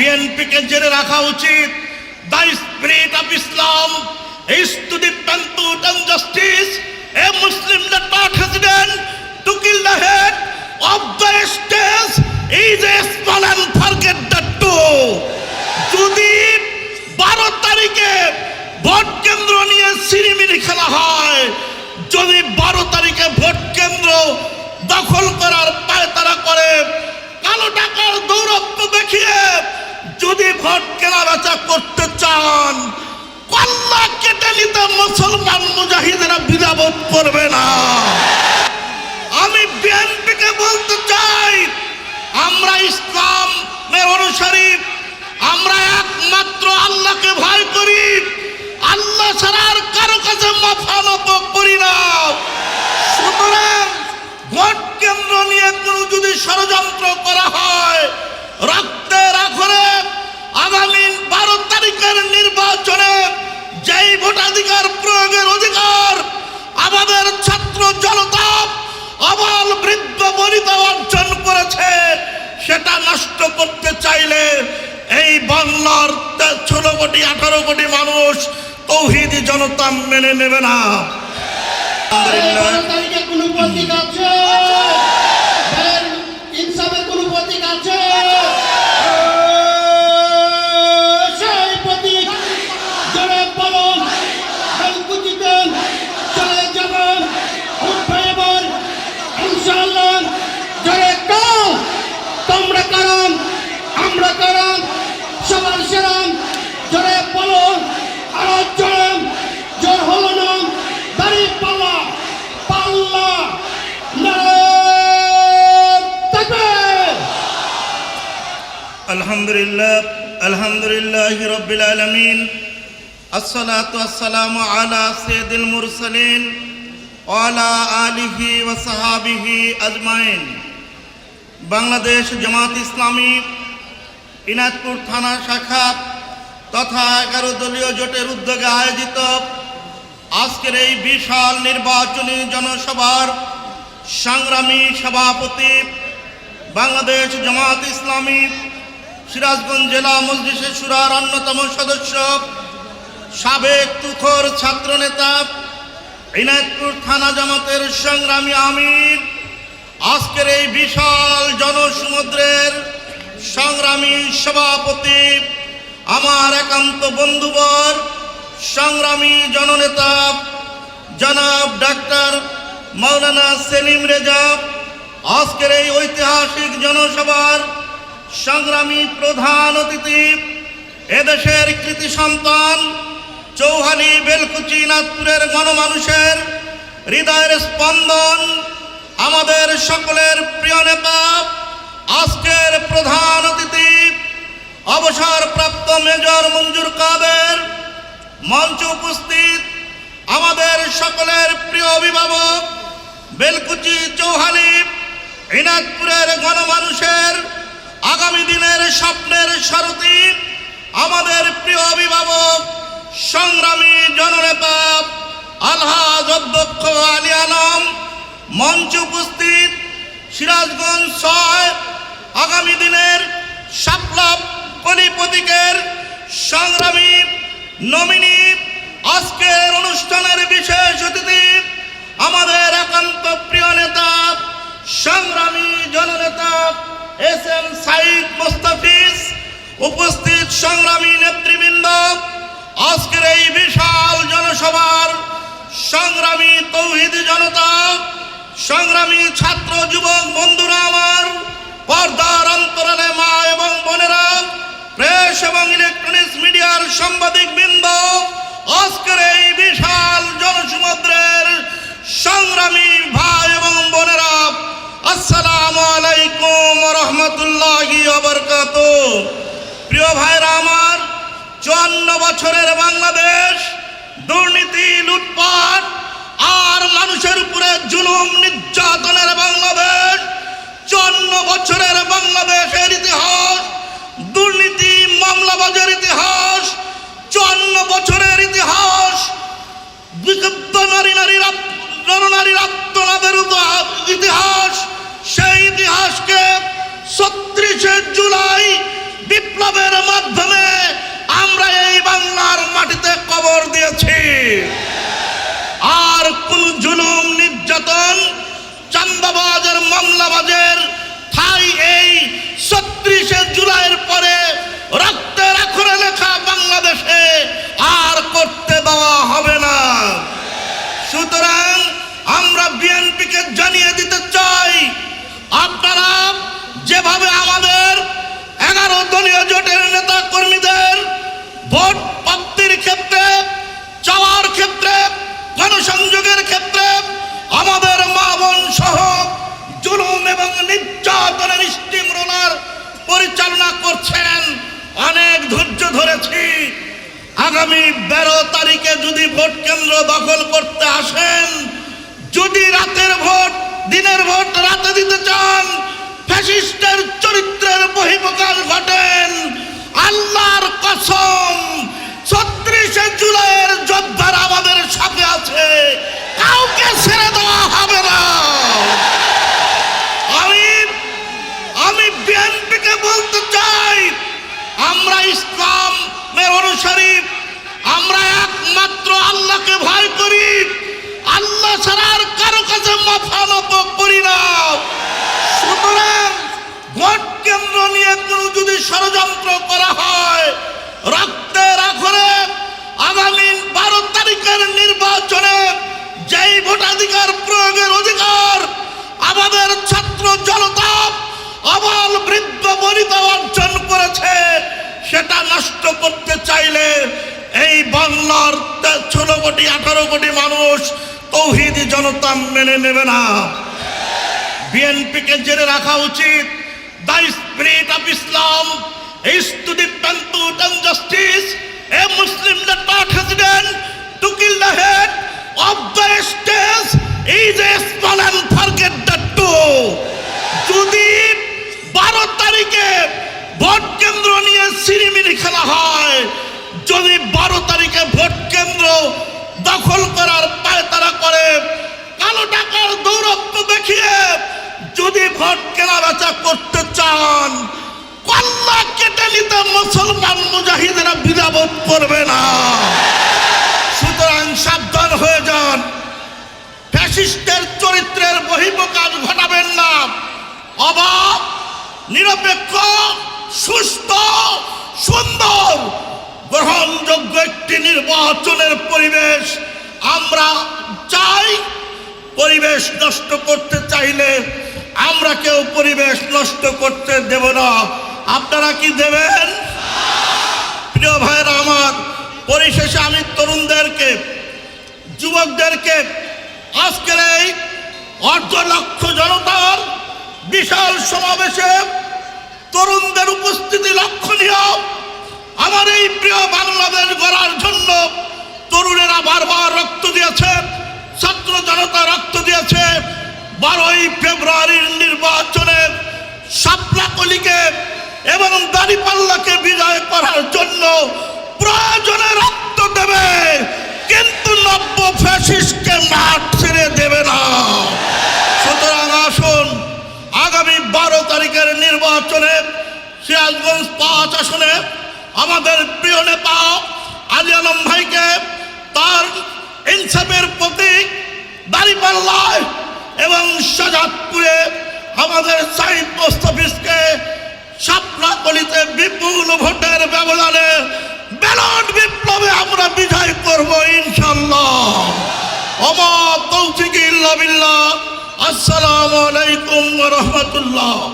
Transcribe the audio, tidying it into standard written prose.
বিএনপিকে জেনে রাখা উচিত। The spirit of Islam is to the pursuit and justice. A Muslim that not hesitant to kill the head of the state is a small and forget that too. যদি 12 তারিখে vote কেন্দ্র নিয়ে সিনেমিনি খেলা হয়, যদি 12 তারিখে ভোট কেন্দ্র দখল করার পায়তারা করে, কালো টাকার দৌরত্ব দেখিয়ে যদি ভোট কেনাবেচা করতে চান, কল্লা কেটে নিতে মুসলমান মুজাহিদেরা দ্বিধাবোধ করবে না। আমি বিএনপিকে বলতে চাই, আমরা ইসলামের অনুসারী, আমরা একমাত্র আল্লাহকে ভয় করি, আল্লাহ ছাড়া আর কারো কাছে মাথা নত করি না। সুতরাং ভোট কেন্দ্র নিয়ে কোনো যদি ষড়যন্ত্র করা হয়, রক্তের আখরে আগামী 12 তারিখের নির্বাচনে যেই ভোটাধিকার প্রয়োগের অধিকার আমাদের ছাত্র জনতা আবাল বৃদ্ধ বনিতা অর্জন করেছে, সেটা নষ্ট করতে চাইলে এই বাংলার 16 কোটি 18 কোটি মানুষ তৌহিদি জনতা মেনে নেবে না। কোনো প্রতীক আছে? ইনসাফের কোনো প্রতীক আছে? সেই প্রতীক জোরে বলুন, হেলকুচিতে চলে যাবেন, উঠবে এবার ইনশাআল্লাহ। জোরে কারণ, তোমরা কারণ, আমরা কারণ, সবার সেরাম। জোরে বলুন, আরো জোরে, জোর হলো না, দাড়ি পাল্লা পাল্লা আলহামদুলিল্লাহ, আলহামদুলিল্লাহ রাব্বিল আলামিন, আসসালাতু আসসালামু আলা সাইয়্যিদিল মুরসালিন ওয়া আলা আলিহি ওয়া সাহাবিহি আজমাইন। বাংলাদেশ জামাত ইসলামী ইনাদপুর থানা শাখা তথা 11 দলীয় জোটের উদ্যোগে আয়োজিত আজকের এই বিশাল নির্বাচনী জনসভার সংগ্রামী সভাপতি, বাংলাদেশ জামাত ইসলামী সিরাজগঞ্জ জেলা মজলিসে শুরার অন্যতম সদস্য, সাবেক তুখোর ছাত্রনেতা, ইনাদপুর থানা জামাতের সংগ্রামী আমির, আজকের এই বিশাল জনসমুদ্রের সংগ্রামী সভাপতি, আমার একান্ত বন্ধুবর, সংগ্রামী জননেতা জনাব ডাক্তার মাওলানা সেলিম রেজা, আজকের এই ঐতিহাসিক জনসভার সংগ্রামী প্রধান অতিথি, এদেশের কৃতি সন্তান, চৌহালি বেলকুচি নাথপুরের গণমানুষের হৃদয়ের স্পন্দন, আমাদের সকলের প্রিয় নেতা, আজকের প্রধান অতিথি অবসরপ্রাপ্ত মেজর মঞ্জুর কাদের, মঞ্চে উপস্থিত আমাদের সকলের প্রিয় অভিভাবক, বেলকুচি চৌহালি ইনাদপুরের গণমানুষের আগামী দিনের স্বপ্নের সারথি, আমাদের প্রিয় অভিভাবক, সংগ্রামী জননেতা আলহাজ অধ্যক্ষ আলী আলম, মঞ্চে উপস্থিত সিরাজগঞ্জ 6 আগামী দিনের সাপলাপ কলি প্রতীকের সংগ্রামী নমিনি, আজকের অনুষ্ঠানের বিশেষ অতিথি আমাদের একান্ত প্রিয় নেতা, সংগ্রামী জননেতা এস.এম. সাইদ মোস্তাফিজ, উপস্থিত সংগ্রামী নেতৃবৃন্দ, আজকের এই বিশাল জনসভার সংগ্রামী তৌহিদি জনতা, সংগ্রামী ছাত্র যুবক বন্ধুরা আমার, পর্দার অন্তরালে মা এবং বোনেরা, প্রেস এবং ইলেকট্রনিক্স মিডিয়ার সাংবাদিক বৃন্দ, আজকের এই বিশাল জনসমুদ্রের সংগ্রামী ভাই এবং বোনেরা, আসসালামু আলাইকুম ওয়া রাহমাতুল্লাহি ওয়া বারাকাতুহু। প্রিয় ভাইরা আমার, 54 বছরের বাংলাদেশ দুর্নীতি, লুটপাট আর মানুষের উপরে জুলুম নির্যাতনের বাংলাদেশ, 54 বছরের বাংলাদেশের ইতিহাস দুর্নীতি, মামলাবাজের ইতিহাস, 54 বছরের ইতিহাস বিক্ষুব্ধ নারীর আত্মনাদের ইতিহাস। সেই ইতিহাসকে 36 জুলাই বিপ্লবের দিয়েছি। আর কোন জুলুম নির্যাতন চাঁদাবাজ আর মামলাবাজের ঠাই এই ৩৬শে জুলাইয়ের পরে রক্তের আখরে লেখা বাংলাদেশে আর করতে দেওয়া হবে না। সুতরাং আমরা বিএনপিকে জানিয়ে দিতে চাই, আপনারা যেভাবে আমাদের 11 দলীয় জোটের নেতা কর্মীদের ভোট প্রাপ্তির ক্ষেত্রে, চাওয়ার ক্ষেত্রে, গণসংযোগের ক্ষেত্রে আমাদের মা বোন সহ জুলুম এবং নির্যাতনের স্টিম রোলার পরিচালনা করছেন, অনেক ধৈর্য ধরেছি। আগামী 12 তারিখে যদি ভোট কেন্দ্র দখল করতে আসেন, যদি রাতের ভোট দিনের ভোট রাতে দিতে চান, ফ্যাসিস্টের চরিত্রের বহিঃপ্রকাশ ঘটেন, আল্লাহর কসম ৩৬শে জুলাইয়ের যোদ্ধারা আমাদের সাথে আছে, কাউকে ছেড়ে দেওয়া হবে না। আমি বিএনপিকে বলতে চাই, আমরা ইসলামের অনুসারী, আমরা একমাত্র আল্লাহকে ভয় করি, আল্লাহ ছাড়া আর কারো কাছে মাথা নত করি না। সুতরাং ভোট কেন্দ্র নিয়ে কোনো যদি ষড়যন্ত্র করা হয়, রক্তের আখরে আগামী 12 তারিখের নির্বাচনে যেই ভোটাধিকার প্রয়োগের অধিকার আমাদের ছাত্র জনতা আবাল বৃদ্ধ বনিতা অর্জন করেছে, সেটা নষ্ট করতে চাইলে এই বাংলার 16 কোটি 18 কোটি মানুষ তৌহিদি জনতা মেনে নেবে না। বিএনপিকে জেনে রাখা উচিত, the spirit of Islam is to the pursuit and justice. A Muslim that not hesitant to kill the head of the state is a small and forget that too. যদি 12 তারিখে ভোট কেন্দ্র নিয়ে সিরিমিরি খেলা হয়, যদি 12 তারিখে ভোট কেন্দ্র দখল করার পায়তারা করে, কালো টাকার দৌরত্ব দেখিয়ে যদি ভোট কেনা বেচা করতে চান, কল্লা কেটে নিতে মুসলমান মুজাহিদেরা দ্বিধাবোধ করবে না। সুতরাং সাবধান হয়ে যান, ফ্যাসিস্টের চরিত্রের বহিঃপ্রকাশ ঘটাবেন না। অবাধ, নিরপেক্ষ, সুস্থ, সুন্দর, গ্রহণযোগ্য একটি নির্বাচনের পরিবেশ আমরা চাই। পরিবেশ নষ্ট করতে চাইলে আমরা কেউ পরিবেশ নষ্ট করতে দেব না। আপনারা কি দেবেন? প্রিয় ভাইরা আমার, পরিশেষে আমি তরুণদেরকে, যুবকদেরকে আজকের এই 8 লক্ষ জনতার বিশাল সমাবেশে তরুণদের উপস্থিতি লক্ষণীয়। আমার এই প্রিয় বাংলাদেশ গড়ার জন্য তরুণেরা বারবার রক্ত দিয়েছে, ছাত্র জনতা রক্ত দিয়েছে। 12ই ফেব্রুয়ারির নির্বাচনে শাপলা কলিকে এবং দাঁড়িপাল্লাকে বিজয় করার জন্য প্রয়োজনে রক্ত দেবে, কিন্তু নব্য ফ্যাসিস্টকে মাঠ ছেড়ে দেবে না। সুতরাং আসুন, আগামী 12 তারিখের নির্বাচনে সিরাজগঞ্জ 5 আসনে আমাদের প্রিয় নেতা আলী আলম ভাইকে তার ইনসাফের প্রতীক দাঁড়িপাল্লায় এবং শাহজাদপুরে আমাদের সাইদ মোস্তাফিজকে শাপলাকলিতে বিপুল ভোটের ব্যবধানে ব্যালট বিপ্লবে আমরা বিজয় করব ইনশাআল্লাহ। ওমা তৌফিক ইল্লা বিল্লাহ। আসসালামু আলাইকুম ওয়া রাহমাতুল্লাহ।